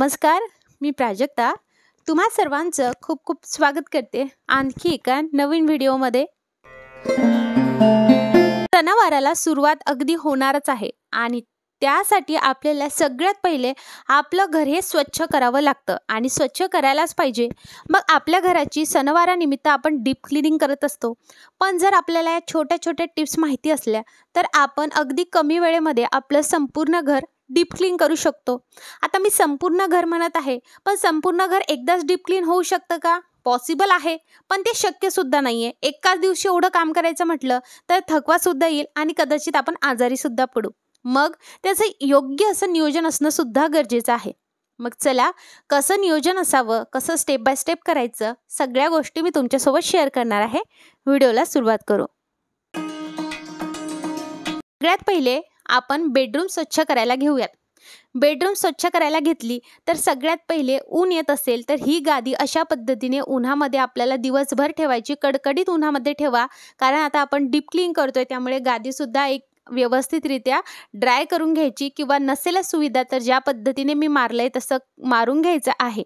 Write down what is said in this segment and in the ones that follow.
नमस्कार, मी प्राजक्ता. तुम्हा सर्वांचं खूप खूप स्वागत करते आणखी एका नवीन व्हिडिओमध्ये. सणावाराला सुरुवात अगदी होणारच आहे आणि त्यासाठी आपल्याला सगळ्यात पहिले आपलं घर हे स्वच्छ करावं लागतं आणि स्वच्छ करायलाच पाहिजे. मग आपल्या घराची सणवारानिमित्त आपण डीप क्लिनिंग करत असतो. पण जर आपल्याला या छोट्या छोट्या टिप्स माहिती असल्या तर आपण अगदी कमी वेळेमध्ये आपलं संपूर्ण घर डीप क्लीन करू शकतो. आता मी संपूर्ण घर म्हणत आहे, पण संपूर्ण घर एकदाच डीप क्लीन होऊ शकतं का? पॉसिबल आहे, पण ते शक्यसुद्धा नाही आहे. एकाच दिवशी एवढं काम करायचं म्हटलं तर थकवासुद्धा येईल आणि कदाचित आपण आजारीसुद्धा पडू. मग त्याचं योग्य असं नियोजन असणं सुद्धा गरजेचं आहे. मग चला, कसं नियोजन असावं, कसं स्टेप बाय स्टेप करायचं, सगळ्या गोष्टी मी तुमच्यासोबत शेअर करणार आहे. व्हिडिओला सुरुवात करू. सगळ्यात पहिले आपण बेडरूम स्वच्छ करायला घेऊयात. बेडरूम स्वच्छ करायला घेतली तर सगळ्यात पहिले ऊन येत असेल तर ही गादी अशा पद्धतीने उन्हामध्ये आपल्याला दिवसभर ठेवायची. कडकडीत उन्हामध्ये ठेवा, कारण आता आपण डीप क्लीन करतोय त्यामुळे गादीसुद्धा एक व्यवस्थितरित्या ड्राय करून घ्यायची, किंवा नसेलच सुविधा तर ज्या पद्धतीने मी मारलंय तसं मारून घ्यायचं आहे.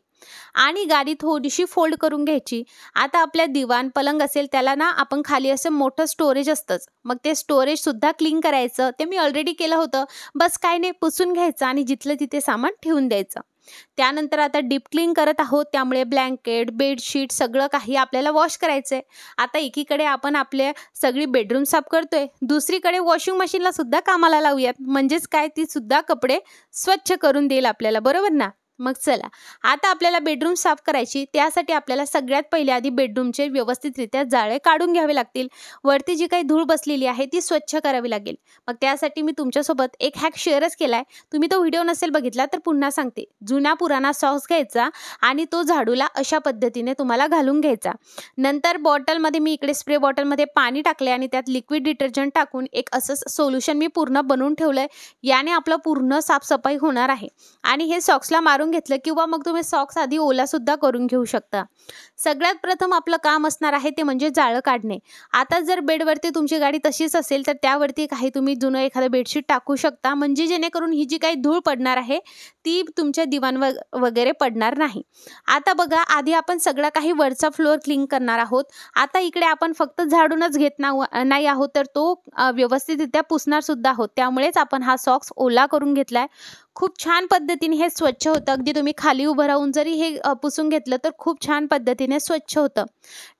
आणि गादी थोडीशी फोल्ड करून घ्यायची. आता आपल्या दिवाण पलंग असेल त्याला ना आपण खाली असं मोठं स्टोरेज असतंच, मग ते स्टोरेजसुद्धा क्लीन करायचं. ते मी ऑलरेडी केलं होतं. बस काय नाही, पुसून घ्यायचं आणि जिथलं तिथे सामान ठेवून द्यायचं. त्यानंतर आता डीप क्लीन करत आहोत त्यामुळे ब्लँकेट, बेडशीट सगळं काही आपल्याला वॉश करायचं आहे. आता एकीकडे आपण आपले सगळी बेडरूम साफ करतोय, दुसरीकडे वॉशिंग मशीनला सुद्धा कामाला लावूयात. म्हणजेच काय, ती सुद्धा कपडे स्वच्छ करून देईल आपल्याला, बरोबर ना? मग चला, आता आपल्याला बेडरूम साफ करायची. त्यासाठी आपल्याला सगळ्यात पहिले आधी बेडरूमचे व्यवस्थितरित्या जाळे काढून घ्यावे लागतील. वरती जी काही धूळ बसलेली आहे ती स्वच्छ करावी लागेल. मग त्यासाठी मी तुमच्यासोबत एक हॅक शेअरच केलाय. तुम्ही तो व्हिडिओ नसेल बघितला तर पुन्हा सांगते. जुना पुराणा सॉक्स घ्यायचा आणि तो झाडूला अशा पद्धतीने तुम्हाला घालून घ्यायचा. नंतर बॉटलमध्ये मी इकडे स्प्रे बॉटलमध्ये पाणी टाकले आणि त्यात लिक्विड डिटर्जंट टाकून एक असं सोल्युशन मी पूर्ण बनवून ठेवलंय. याने आपलं पूर्ण साफसफाई होणार आहे. आणि हे सॉक्सला मारून घेतलं, किंवा मग तुम्ही सॉक्स आधी ओला सुद्धा करून घेऊ शकता. सगळ्यात प्रथम आपलं काम असणार आहे ते म्हणजे जाळं काढणे. आता जर बेडवरती तुमची गाडी तशीच असेल तर त्यावरती काही तुम्ही जुनं एखादं बेडशीट टाकू शकता, म्हणजे जेणेकरून ही जी काही धूळ पडणार आहे ती तुमच्या दिवाण वगैरे पडणार नाही. आता बघा, आधी आपण सगळं काही वरचा फ्लोअर क्लीन करणार आहोत. आता इकडे आपण फक्त झाडूनच घेत नाही आहोत, तर तो व्यवस्थितरित्या पुसणार सुद्धा आहोत. त्यामुळेच आपण हा सॉक्स ओला करून घेतलाय. खूप छान पद्धतीने हे स्वच्छ होतं. अगदी तुम्ही खाली उभं राहून जरी हे पुसून घेतलं तर खूप छान पद्धतीने स्वच्छ होतं.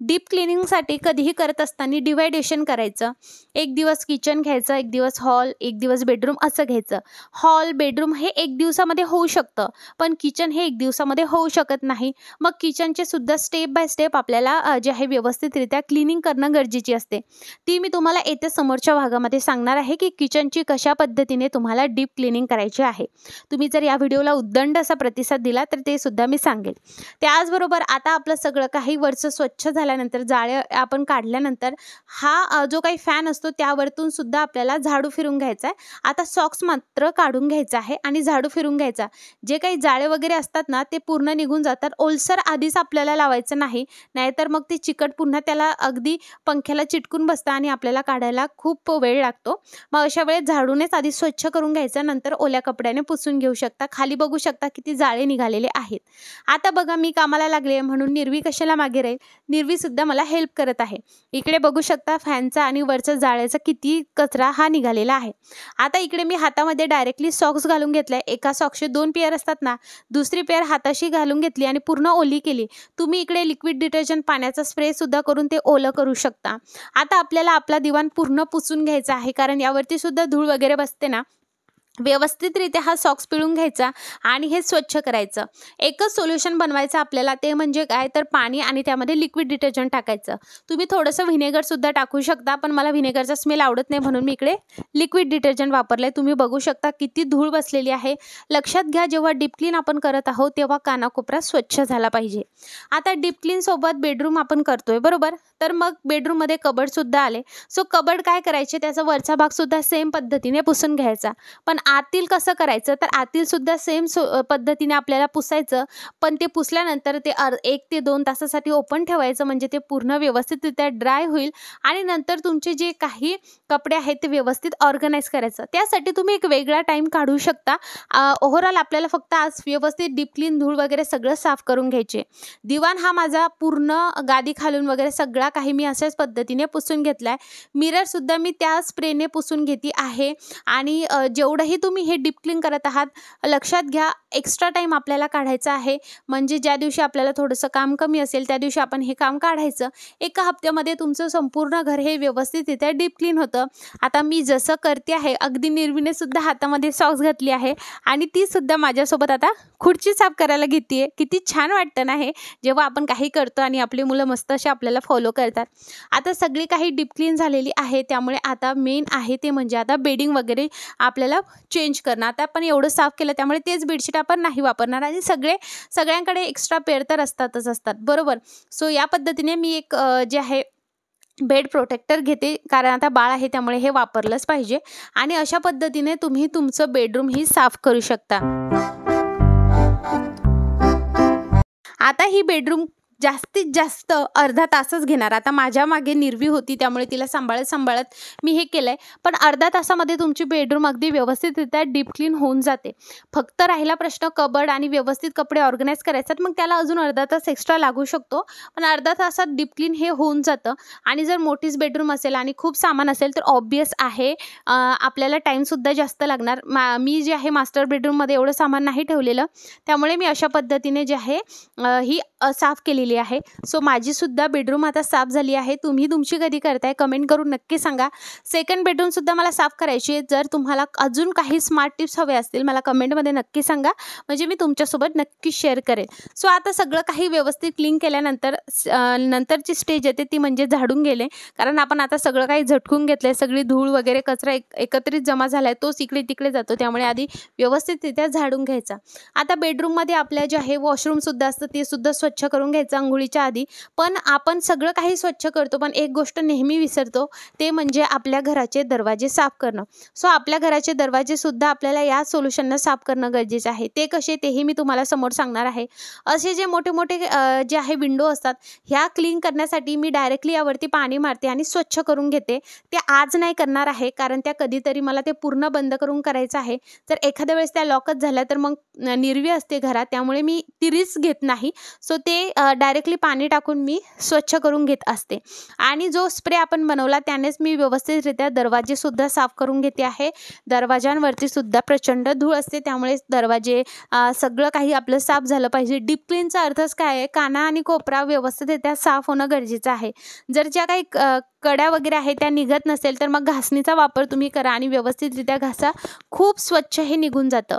डीप क्लिनिंगसाठी कधीही करत असताना डिवायडेशन करायचं. एक दिवस किचन घ्यायचं, एक दिवस हॉल, एक दिवस बेडरूम असं घ्यायचं. हॉल, बेडरूम हे एक दिवसामध्ये होऊ शकतं, पण किचन हे एक दिवसामध्ये होऊ शकत नाही. मग किचनचे सुद्धा स्टेप बाय स्टेप आपल्याला जे आहे व्यवस्थितरित्या क्लिनिंग करणं गरजेची असते. ती मी तुम्हाला येत्या समोरच्या भागामध्ये सांगणार आहे की किचनची कशा पद्धतीने तुम्हाला डीप क्लिनिंग करायची आहे. तुम्ही जर या व्हिडिओला उद्दंड असा प्रतिसाद दिला तर ते सुद्धा मी सांगेल. त्याचबरोबर आता आपलं सगळं काही वरचं स्वच्छ झाल्यानंतर, जाळे आपण काढल्यानंतर, हा जो काही फॅन असतो त्यावरतून सुद्धा आपल्याला झाडू फिरून घ्यायचा आहे. आता सॉक्स मात्र काढून घ्यायचा आहे आणि झाडू फिरून घ्यायचा. जे काही जाळे वगैरे असतात ना ते पूर्ण निघून जातात. ओलसर आधीच आपल्याला लावायचं नाही, नाहीतर मग ते चिकट पुन्हा त्याला अगदी पंख्याला चिटकून बसतं आणि आपल्याला काढायला खूप वेळ लागतो. मग अशा वेळेस झाडूनेच आधी स्वच्छ करून घ्यायचं, नंतर ओल्या कपड्याने पुसून घेऊ शकता. खाली बघू शकता किती जाळे निघालेले आहेत. आता बघा, मी कामाला लागले म्हणून निर्वी कशाला मागे राहील, निर्वी सुद्धा मला हेल्प करत आहे. इकडे बघू शकता फॅनचा आणि वरचा जाळ्याचा किती कचरा हा निघालेला आहे. आता इकडे मी हातामध्ये डायरेक्टली सॉक्स घालून घेतलाय. एका सॉक्सचे 2 पेअर असतात ना, दुसरी पेअर हाताशी घालून घेतली आणि पूर्ण ओली केली. तुम्ही इकडे लिक्विड डिटर्जंट पाण्याचा स्प्रे सुद्धा करून ते ओलं करू शकता. आता आपल्याला आपला दिवाण पूर्ण पुसून घ्यायचा आहे, कारण यावरती सुद्धा धूळ वगैरे बसते ना. व्यवस्थितरित्या हा सॉक्स पिळून घ्यायचा आणि हे स्वच्छ करायचं. एकच सोल्युशन बनवायचं आपल्याला, ते म्हणजे काय तर पाणी आणि त्यामध्ये लिक्विड डिटर्जंट टाकायचं. तुम्ही थोडंसं व्हिनेगरसुद्धा टाकू शकता, पण मला व्हिनेगरचा स्मेल आवडत नाही म्हणून मी इकडे लिक्विड डिटर्जंट वापरलं आहे. तुम्ही बघू शकता किती धूळ बसलेली आहे. लक्षात घ्या, जेव्हा डीप क्लीन आपण करत आहोत तेव्हा कानाकोपरा स्वच्छ झाला पाहिजे. आता डीप क्लीनसोबत बेडरूम आपण करतोय, बरोबर? तर मग बेडरूममध्ये कबडसुद्धा आले. सो कबड काय करायचे, त्याचा वरचा भागसुद्धा सेम पद्धतीने पुसून घ्यायचा. पण आतील कसं करायचं, तर आतील सुद्धा सेम पद्धतीने आपल्याला पुसायचं, पण ते पुसल्यानंतर ते 1 ते 2 तासासाठी ओपन ठेवायचं, म्हणजे ते पूर्ण व्यवस्थितरित्या ड्राय होईल आणि नंतर तुमचे जे काही कपडे आहेत ते व्यवस्थित ऑर्गनाइज करायचं. त्यासाठी तुम्ही एक वेगळा टाईम काढू शकता. ओव्हरऑल आपल्याला फक्त आज व्यवस्थित डीप क्लीन, धूळ वगैरे सगळं साफ करून घ्यायचे. दिवाण हा माझा पूर्ण गादी खालून वगैरे सगळा काही मी अशाच पद्धतीने पुसून घेतलाय. मिररसुद्धा मी त्या स्प्रेने पुसून घेते आहे. आणि जेवढंही तुम्ही हे डीप क्लीन करत आहात, लक्षात घ्या एक्स्ट्रा टाईम आपल्याला काढायचा आहे. म्हणजे ज्या दिवशी आपल्याला थोडंसं काम कमी असेल त्या दिवशी आपण हे काम काढायचं. एका हप्त्यामध्ये तुमचं संपूर्ण घर हे व्यवस्थितरित्या डीप क्लीन होतं. आता मी जसं करते आहे, अगदी निर्वीने सुद्धा हातामध्ये सॉक्स घातली आहे आणि ती सुद्धा माझ्यासोबत आता खुर्ची साफ करायला घेते. किती छान वाटतं ना हे, जेव्हा आपण काही करतो आणि आपली मुलं मस्त असे आपल्याला फॉलो करतात. आता सगळी काही डीप क्लीन झालेली आहे, त्यामुळे आता मेन आहे ते म्हणजे आता बेडिंग वगैरे आपल्याला चेंज करणं. आता आपण एवढं साफ केलं त्यामुळे तेच बेडशीट आपण नाही वापरणार आणि सगळ्यांकडे एक्स्ट्रा पेअर तर असतात बरोबर. सो या पद्धतीने मी एक जे आहे बेड प्रोटेक्टर घेते, कारण आता बाळ आहे त्यामुळे हे वापरलंच पाहिजे. आणि अशा पद्धतीने तुम्ही तुमचं बेडरूम ही साफ करू शकता. आता ही बेडरूम जास्तीत जास्त अर्धा तासच घेणार. आता माझ्या मागे निर्वी होती त्यामुळे तिला सांभाळत मी हे केलंय, पण अर्धा तासामध्ये तुमची बेडरूम अगदी व्यवस्थितरित्या डीप क्लीन होऊन जाते. फक्त राहिला प्रश्न कबर्ड आणि व्यवस्थित कपडे ऑर्गनाइज करायच्यात, मग त्याला अजून अर्धा तास एक्स्ट्रा लागू शकतो, पण अर्धा तासात डीप क्लीन हे होऊन जातं. आणि जर मोठीच बेडरूम असेल आणि खूप सामान असेल तर ऑब्वियस आहे आपल्याला टाईमसुद्धा जास्त लागणार. मी जे आहे मास्टर बेडरूममध्ये एवढं सामान नाही ठेवलेलं, त्यामुळे मी अशा पद्धतीने जे आहे ही साफ केलेली आहे. सो माझी सुद्धा बेडरूम आता साफ झाली आहे. तुम्ही तुमची कधी करताय कमेंट करून नक्की सांगा. सेकंड बेडरूम सुद्धा मला साफ करायची आहे. जर तुम्हाला अजून काही स्मार्ट टिप्स हवे असतील मला कमेंटमध्ये नक्की सांगा, म्हणजे मी तुमच्यासोबत नक्की शेअर करेन. सो आता सगळं काही व्यवस्थित क्लीन केल्यानंतर नंतरची स्टेज येते ती म्हणजे झाडून गेले, कारण आपण आता सगळं काही झटकून घेतलंय. सगळी धूळ वगैरे कचरा एकत्रित जमा झालाय, तोच इकडे तिकडे जातो, त्यामुळे आधी व्यवस्थितरित्या झाडून घ्यायचा. आता बेडरूममध्ये आपल्या जे आहे वॉशरूम सुद्धा असतं ते सुद्धा स्वच्छ करून घ्यायचं अंघोळीच्या आधी. पण आपण सगळं काही स्वच्छ करतो, पण एक गोष्ट नेहमी विसरतो, ते म्हणजे आपल्या घराचे दरवाजे साफ करणं. सो आपल्या घराचे दरवाजे सुद्धा आपल्याला या सोल्युशननं साफ करणं गरजेचं आहे. ते कसे तेही मी तुम्हाला समोर सांगणार आहे. असे जे मोठे मोठे जे आहे विंडो असतात, ह्या क्लीन करण्यासाठी मी डायरेक्टली यावरती पाणी मारते आणि स्वच्छ करून घेते. ते आज नाही करणार आहे, कारण त्या कधीतरी मला ते पूर्ण बंद करून करायचं आहे. जर एखाद्या वेळेस त्या लॉकच झाल्या तर मग निर्वी असते घरात, त्यामुळे मी ती रिस्क घेत नाही. सो ते डायरेक्टली पाणी टाकून मी स्वच्छ करून घेत असते. आणि जो स्प्रे आपण बनवला त्यानेच मी व्यवस्थितरित्या दरवाजे सुद्धा साफ करून घेते आहे. दरवाजांवरती सुद्धा प्रचंड धूळ असते, त्यामुळे दरवाजे सगळं काही आपलं साफ झालं पाहिजे. डीप क्लीनचा अर्थच काय आहे, काना आणि कोपरा व्यवस्थितरित्या साफ होणं गरजेचं आहे. जर ज्या काही कड्या वगैरे आहेत त्या निघत नसेल तर मग घासणीचा वापर तुम्ही करा आणि व्यवस्थितरित्या घासा, खूप स्वच्छ हे निघून जातं.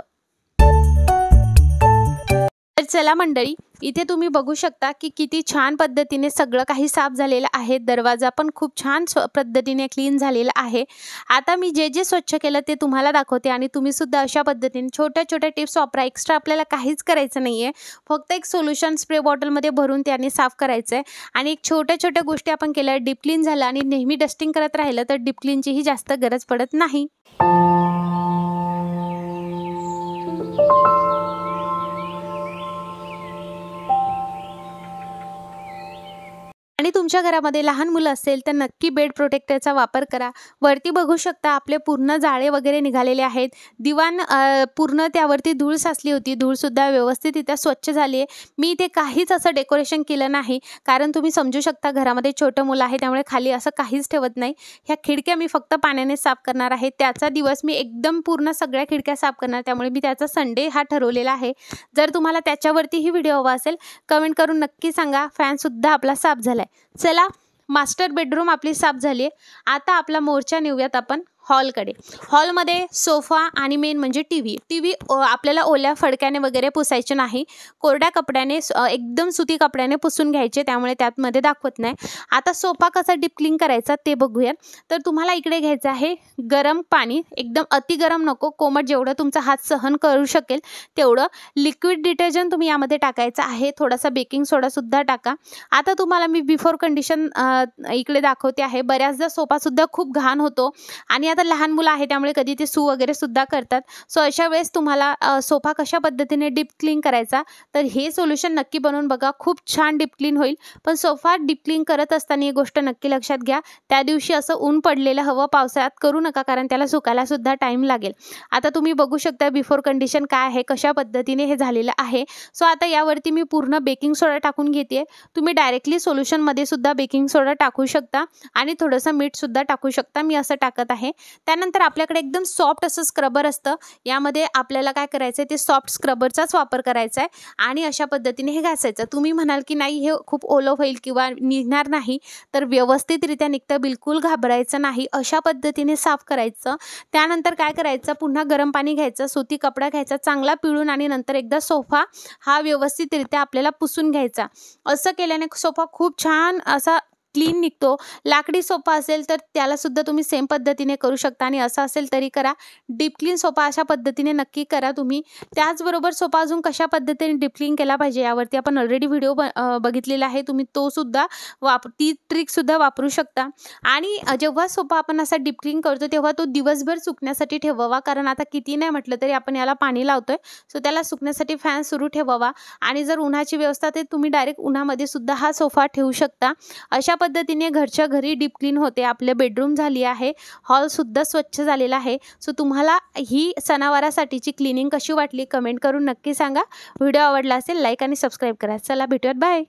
तर चला मंडळी, इथे तुम्ही बघू शकता की किती छान पद्धतीने सगळं काही साफ झालेलं आहे. दरवाजा पण खूप छान पद्धतीने क्लीन झालेला आहे. आता मी जे जे स्वच्छ केलं ते तुम्हाला दाखवते आणि तुम्ही सुद्धा अशा पद्धतीने छोट्या छोट्या टिप्स वापरा. एक्स्ट्रा आपल्याला काहीच करायचं नाही आहे, फक्त एक सोल्युशन स्प्रे बॉटलमध्ये भरून त्याने साफ करायचं आहे. आणि एक छोट्या छोट्या गोष्टी आपण केल्या, डीप क्लीन झालं आणि नेहमी डस्टिंग करत राहिलं तर डीप क्लीनचीही जास्त गरज पडत नाही. आणि तुमच्या घरामध्ये लहान मुलं असेल तर नक्की बेड प्रोटेक्टरचा वापर करा. वरती बघू शकता आपले पूर्ण जाळे वगैरे निघालेले आहेत. दिवाण पूर्ण त्यावरती धूळ साचली होती, धूळसुद्धा व्यवस्थितरित्या स्वच्छ झाली आहे. मी इथे काहीच असं डेकोरेशन केलं नाही, कारण तुम्ही समजू शकता घरामध्ये छोटं मुलं आहे त्यामुळे खाली असं काहीच ठेवत नाही. ह्या खिडक्या मी फक्त पाण्याने साफ करणार आहे. त्याचा दिवस मी एकदम पूर्ण सगळ्या खिडक्या साफ करणार, त्यामुळे मी त्याचा संडे हा ठरवलेला आहे. जर तुम्हाला त्याच्यावरतीही व्हिडिओ हवा असेल कमेंट करून नक्की सांगा. फॅनसुद्धा आपला साफ झाला आहे. चला, मास्टर बेडरूम आपली साफ झाली आहे. आता आपला मोर्चा नेऊयात आपण हॉलकडे. हॉलमध्ये सोफा आणि मेन म्हणजे टी व्ही आपल्याला ओल्या फडक्याने वगैरे पुसायचे नाही, कोरड्या कपड्याने एकदम सुती कपड्याने पुसून घ्यायचे, त्यामुळे त्यातमध्ये दाखवत नाही. आता सोफा कसा डीप क्लीन करायचा ते बघूया. तर तुम्हाला इकडे घ्यायचं आहे गरम पाणी, एकदम अति गरम नको, कोमट, जेवढं तुमचा हात सहन करू शकेल तेवढं. लिक्विड डिटर्जंट तुम्ही यामध्ये टाकायचं आहे, थोडासा बेकिंग सोडासुद्धा टाका. आता तुम्हाला मी बिफोर कंडिशन इकडे दाखवते आहे. बऱ्याचदा सोफासुद्धा खूप घाण होतो आणि आता तर लहान मुलं आहे त्यामुळे कधी ते सू वगैरे सुद्धा करतात. सो अशा वेळेस तुम्हाला सोफा कशा पद्धतीने डीप क्लीन करायचा, तर हे सोल्युशन नक्की बनवून बघा. खूप छान डीप क्लीन होईल. पण सोफा डीप क्लीन करत असताना ही गोष्ट नक्की लक्षात घ्या, त्या दिवशी असं ऊन पडलेलं हवं पावसाळ्यात करू नका, कारण त्याला सुकायला सुद्धा टाईम लागेल. आता तुम्ही बघू शकता बिफोर कंडिशन काय आहे, कशा पद्धतीने हे झालेलं आहे. सो आता यावरती मी पूर्ण बेकिंग सोडा टाकून घेते. तुम्ही डायरेक्टली सोल्युशनमध्ये सुद्धा बेकिंग सोडा टाकू शकता आणि थोडंसं मीठ सुद्धा टाकू शकता. मी असं टाकत आहे. त्यानंतर आपल्याकडे एकदम सॉफ्ट असं स्क्रबर असतं. यामध्ये आपल्याला काय करायचं आहे, ते सॉफ्ट स्क्रबरचाच वापर करायचा आहे आणि अशा पद्धतीने हे घासायचं. तुम्ही म्हणाल की नाही हे खूप ओलं होईल किंवा निघणार नाही, तर व्यवस्थितरित्या निघतं. बिलकुल घाबरायचं नाही. अशा पद्धतीने साफ करायचं. त्यानंतर काय करायचं, पुन्हा गरम पाणी घ्यायचं, सुती कपडा घ्यायचा, चांगला पिळून आणि नंतर एकदा सोफा हा व्यवस्थितरित्या आपल्याला पुसून घ्यायचा. असं केल्याने सोफा खूप छान असा क्लीन निघतो. लाकडी सोफा असेल तर त्याला सुद्धा तुम्ही सेम पद्धतीने करू शकता आणि असं असेल तरी करा. डीप क्लीन सोफा अशा पद्धतीने नक्की करा तुम्ही. त्याचबरोबर सोफा अजून कशा पद्धतीने डीप क्लीन केला पाहिजे यावरती आपण ऑलरेडी व्हिडिओ बघितलेला आहे. तुम्ही तो सुद्धा ती ट्रिकसुद्धा वापरू शकता. आणि जेव्हा सोफा आपण असा डीप क्लीन करतो तेव्हा तो दिवसभर सुकण्यासाठी ठेवावा, कारण आता किती नाही म्हटलं तरी आपण याला पाणी लावतोय. सो त्याला सुकण्यासाठी फॅन सुरू ठेवावा आणि जर उन्हाची व्यवस्था तर तुम्ही डायरेक्ट उन्हामध्ये सुद्धा हा सोफा ठेवू शकता. अशा पद्धतीने घरच्या घरी डीप क्लीन होते. आपले बेडरूम झाली आहे, हॉलसुद्धा स्वच्छ झालेला आहे. सो तुम्हाला ही सणावारासाठीची क्लिनिंग कशी वाटली कमेंट करून नक्की सांगा. व्हिडिओ आवडला असेल लाईक आणि सबस्क्राईब करा. चला भेटूयात, बाय.